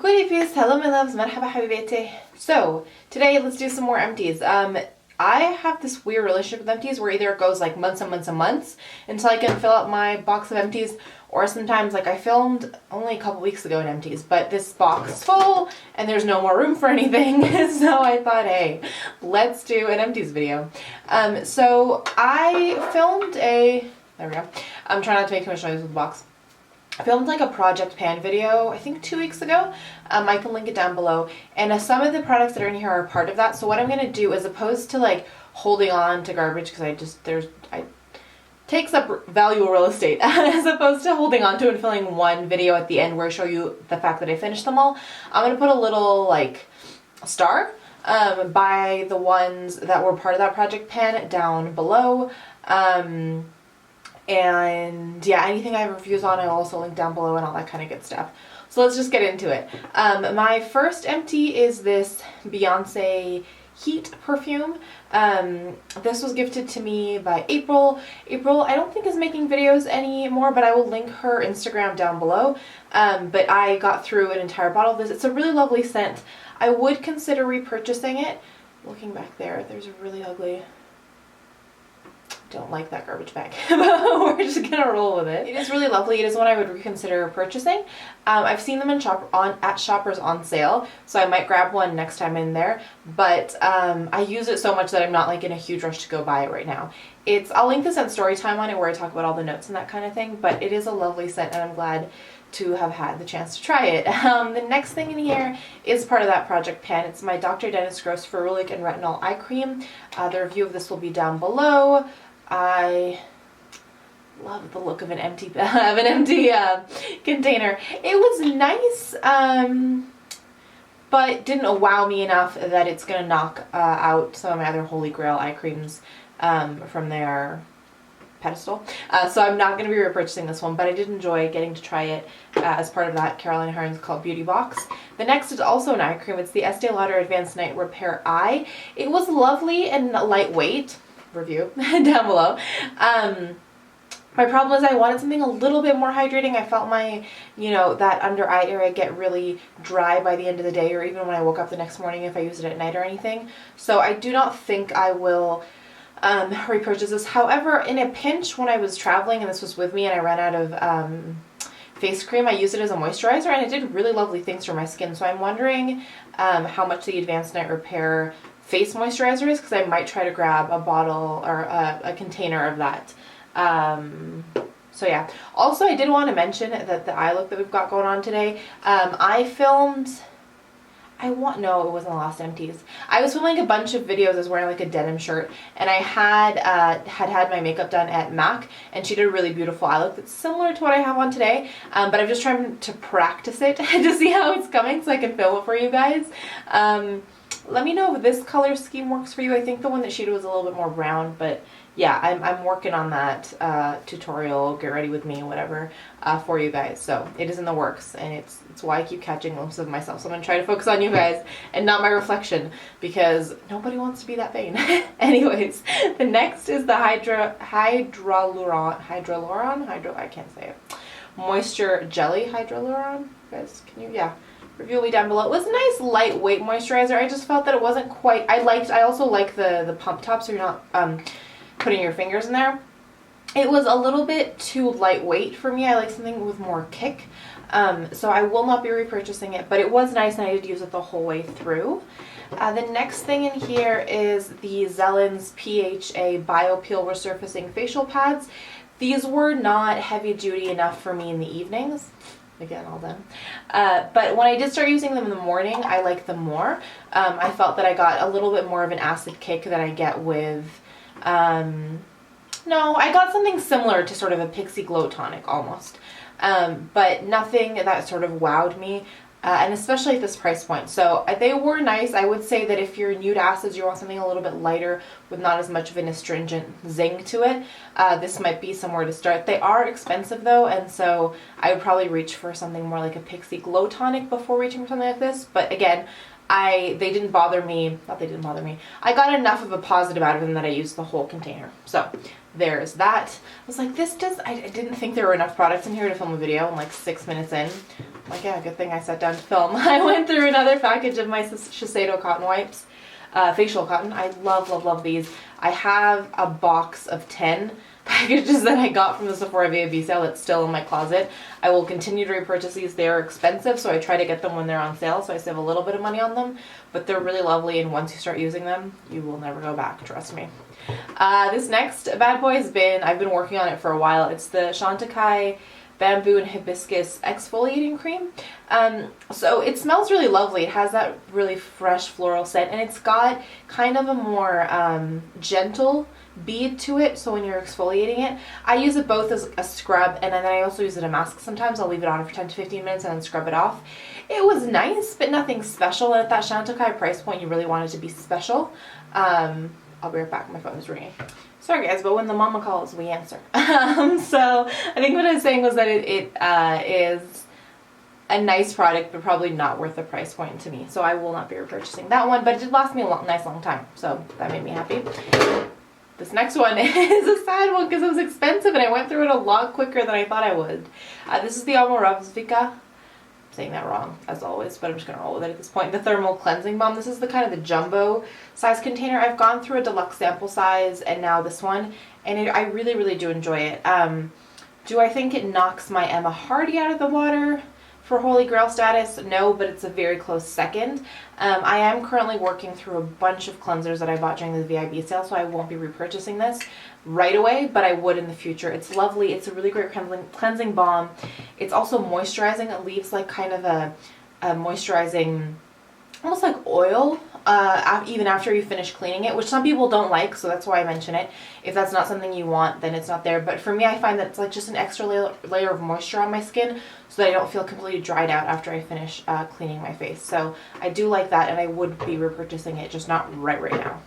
Coucou puces, hello my loves, Marhaba habibetey. So today let's do some more empties. I have this weird relationship with empties where either it goes like months and months and months until I can fill up my box of empties, or sometimes like I filmed only a couple weeks ago in empties, but this box is full and there's no more room for anything. So I thought, hey, let's do an empties video. So I filmed there we go. I'm trying not to make too much noise with the box. I filmed like a project pan video, I think 2 weeks ago. I can link it down below. And some of the products that are in here are part of that. So what I'm going to do, as opposed to like holding on to garbage, because I takes up valuable real estate, as opposed to holding on to and filling one video at the end where I show you the fact that I finished them all, I'm going to put a little like star by the ones that were part of that project pan down below. And yeah, anything I have reviews on, I'll also link down below and all that kind of good stuff. So let's just get into it. My first empty is this Beyonce Heat perfume. This was gifted to me by April. April, I don't think is making videos anymore, but I will link her Instagram down below. But I got through an entire bottle of this. It's a really lovely scent. I would consider repurchasing it. Looking back there, there's a really ugly... Don't like that garbage bag, but we're just gonna roll with it. It is really lovely. It is one I would reconsider purchasing. I've seen them at Shoppers on sale, so I might grab one next time in there, but I use it so much that I'm not like in a huge rush to go buy it right now. I'll link the scent story time on it where I talk about all the notes and that kind of thing, but it is a lovely scent and I'm glad to have had the chance to try it. The next thing in here is part of that project pan. It's my Dr. Dennis Gross Ferulic and Retinol Eye Cream. The review of this will be down below. I love the look of an empty container. It was nice, but didn't wow me enough that it's gonna knock out some of my other Holy Grail eye creams from their pedestal. So I'm not going to be repurchasing this one, but I did enjoy getting to try it as part of that Caroline Hirons Cult Beauty box. The next is also an eye cream. It's the Estee Lauder Advanced Night Repair Eye. It was lovely and lightweight. Review down below. My problem is I wanted something a little bit more hydrating. I felt my, that under eye area get really dry by the end of the day, or even when I woke up the next morning if I used it at night or anything. So I do not think I will repurchase this. However, in a pinch when I was traveling and this was with me and I ran out of face cream, I used it as a moisturizer and it did really lovely things for my skin. So I'm wondering how much the Advanced Night Repair face moisturizer is, because I might try to grab a bottle or a container of that. So yeah. Also, I did want to mention that the eye look that we've got going on today, no, it wasn't the last empties. I was filming a bunch of videos. I was wearing like a denim shirt, and I had my makeup done at MAC, and she did a really beautiful eye look that's similar to what I have on today. But I'm just trying to practice it to see how it's coming so I can film it for you guys. Let me know if this color scheme works for you. I think the one that she did was a little bit more brown, but yeah, I'm working on that tutorial, get ready with me, whatever, for you guys. So it is in the works, and it's why I keep catching glimpses of myself. So I'm going to try to focus on you guys and not my reflection, because nobody wants to be that vain. Anyways, the next is the I can't say it. Moisture Jelly Hydroluron. Guys, can you, yeah. Review will be down below. It was a nice lightweight moisturizer. I just felt that it wasn't quite, I also like the pump top, so you're not putting your fingers in there. It was a little bit too lightweight for me. I like something with more kick. So I will not be repurchasing it, but it was nice and I did use it the whole way through. The next thing in here is the Zellen's PHA Bio-Peel Resurfacing Facial Pads. These were not heavy duty enough for me in the evenings. Again, all done. But when I did start using them in the morning, I liked them more. I felt that I got a little bit more of an acid kick than I get with, no, I got something similar to sort of a Pixie Glow Tonic almost. But nothing that sort of wowed me. And especially at this price point. So they were nice. I would say that if you're new to acids, you want something a little bit lighter with not as much of an astringent zing to it, this might be somewhere to start. They are expensive though, and so I would probably reach for something more like a Pixie Glow Tonic before reaching for something like this. But again, they didn't bother me. Not they didn't bother me. I got enough of a positive out of them that I used the whole container. So there's that. I was like, I didn't think there were enough products in here to film a video, and like 6 minutes in, like, yeah, good thing I sat down to film. I went through another package of my Shiseido cotton wipes, facial cotton. I love, love, love these. I have a box of 10 packages that I got from the Sephora VIB sale that's still in my closet. I will continue to repurchase these. They are expensive, so I try to get them when they're on sale, so I save a little bit of money on them, but they're really lovely, and once you start using them, you will never go back, trust me. This next bad boy I've been working on it for a while. It's the Chantecaille Bamboo and Hibiscus Exfoliating Cream. So it smells really lovely. It has that really fresh floral scent, and it's got kind of a more gentle bead to it, so when you're exfoliating it, I use it both as a scrub, and then I also use it as a mask sometimes. I'll leave it on for 10 to 15 minutes and then scrub it off. It was nice, but nothing special, and at that Chantecaille price point, you really want it to be special. I'll be right back, my phone is ringing. Sorry guys, but when the mama calls, we answer. So I think what I was saying was that it is a nice product, but probably not worth the price point to me, so I will not be repurchasing that one, but it did last me a nice long time, so that made me happy. This next one is a sad one because it was expensive and I went through it a lot quicker than I thought I would. This is the BECCA. I'm saying that wrong as always, but I'm just gonna roll with it at this point. The Thermal Cleansing Balm. This is the kind of the jumbo size container. I've gone through a deluxe sample size and now this one, and I really, really do enjoy it. Do I think it knocks my Emma Hardy out of the water for Holy Grail status? No, but it's a very close second. I am currently working through a bunch of cleansers that I bought during the VIB sale, so I won't be repurchasing this right away, but I would in the future. It's lovely. It's a really great cleansing balm. It's also moisturizing. It leaves like kind of a moisturizing, almost like oil, even after you finish cleaning it, which some people don't like, so that's why I mention it. If that's not something you want, then it's not there. But for me, I find that it's like just an extra layer of moisture on my skin so that I don't feel completely dried out after I finish cleaning my face. So I do like that, and I would be repurchasing it, just not right now.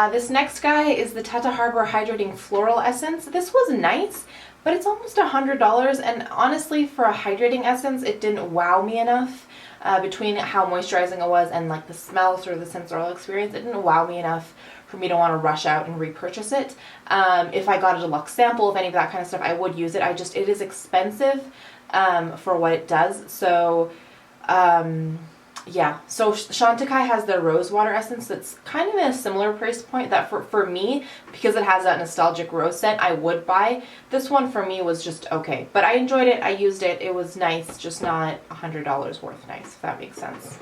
This next guy is the Tata Harbor Hydrating Floral Essence. This was nice, but it's almost $100, and honestly, for a hydrating essence, it didn't wow me enough. Between how moisturizing it was and like the smell, sort of the sensorial experience, it didn't wow me enough for me to want to rush out and repurchase it. If I got a deluxe sample of any of that kind of stuff, I would use it. It is expensive for what it does. So yeah, so Chantecaille has their rose water essence that's kind of in a similar price point that for me, because it has that nostalgic rose scent, I would buy. This one for me was just okay, but I enjoyed it, I used it, it was nice, just not $100 worth nice, if that makes sense.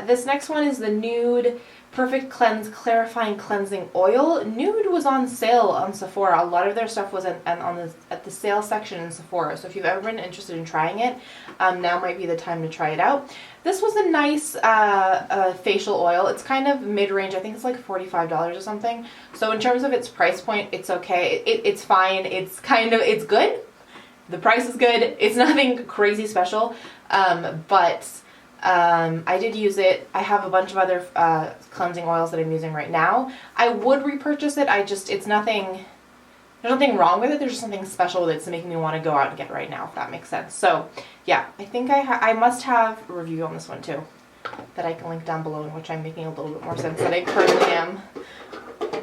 This next one is the Nude Perfect Cleanse Clarifying Cleansing Oil. Nude was on sale on Sephora. A lot of their stuff was at the sale section in Sephora. So if you've ever been interested in trying it, now might be the time to try it out. This was a nice facial oil. It's kind of mid-range. I think it's like $45 or something. So in terms of its price point, it's okay. It's fine. It's good. The price is good. It's nothing crazy special, but I did use it. I have a bunch of other cleansing oils that I'm using right now. I would repurchase it. There's nothing wrong with it. There's just something special with it that's making me want to go out and get it right now, if that makes sense. So yeah, I think I must have a review on this one too that I can link down below, in which I'm making a little bit more sense than I currently am.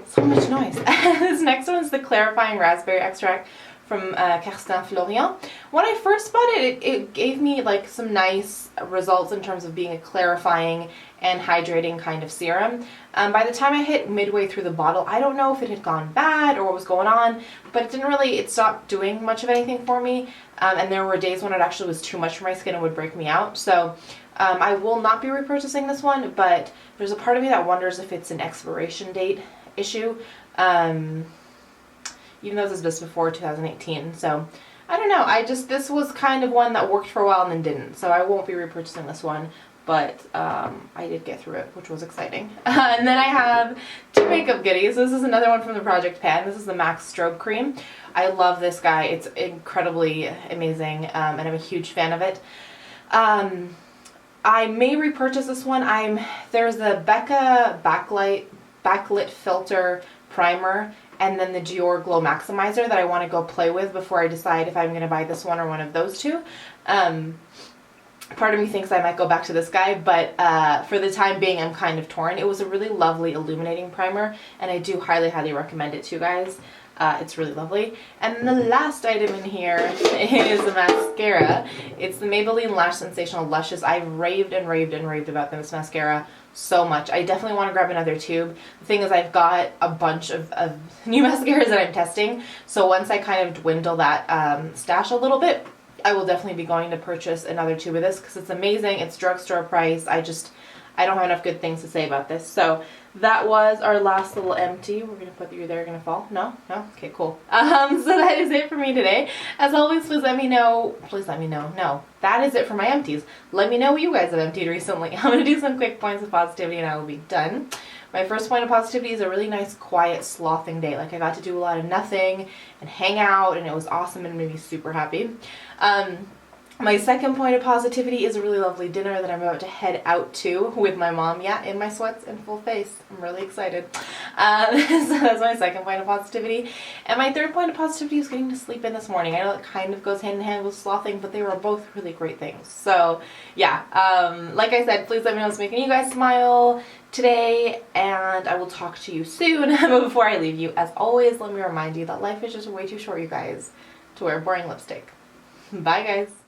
So much noise. This next one is the Clarifying Raspberry Extract from Kerstin Florian. When I first bought it, it gave me like some nice results in terms of being a clarifying and hydrating kind of serum. By the time I hit midway through the bottle, I don't know if it had gone bad or what was going on, but it stopped doing much of anything for me. And there were days when it actually was too much for my skin and would break me out. So I will not be repurchasing this one, but there's a part of me that wonders if it's an expiration date issue. Even though this was before 2018, so I don't know. This was kind of one that worked for a while and then didn't, so I won't be repurchasing this one, but I did get through it, which was exciting. And then I have two makeup goodies. This is another one from the Project Pan. This is the MAC Strobe Cream. I love this guy. It's incredibly amazing, and I'm a huge fan of it. I may repurchase this one. There's the BECCA Backlit Filter Primer, and then the Dior Glow Maximizer that I want to go play with before I decide if I'm going to buy this one or one of those two. Part of me thinks I might go back to this guy, but for the time being, I'm kind of torn. It was a really lovely illuminating primer, and I do highly, highly recommend it to you guys. It's really lovely. And then the last item in here is a mascara. It's the Maybelline Lash Sensational Luscious. I've raved and raved and raved about this mascara so much. I definitely want to grab another tube. The thing is, I've got a bunch of new mascaras that I'm testing, so once I kind of dwindle that stash a little bit, I will definitely be going to purchase another tube of this because it's amazing. It's drugstore price. I don't have enough good things to say about this. So that was our last little empty. We're going to put you there, going to fall. No? No? Okay, cool. So that is it for me today. As always, please let me know. No, that is it for my empties. Let me know what you guys have emptied recently. I'm going to do some quick points of positivity and I will be done. My first point of positivity is a really nice, quiet, slothing day. Like, I got to do a lot of nothing and hang out, and it was awesome and made me super happy. My second point of positivity is a really lovely dinner that I'm about to head out to with my mom. Yeah, in my sweats and full face. I'm really excited. So that's my second point of positivity. And my third point of positivity is getting to sleep in this morning. I know it kind of goes hand in hand with slothing, but they were both really great things. So yeah, like I said, please let me know what's making you guys smile today, and I will talk to you soon. But before I leave you, as always, let me remind you that life is just way too short, you guys, to wear boring lipstick. Bye, guys.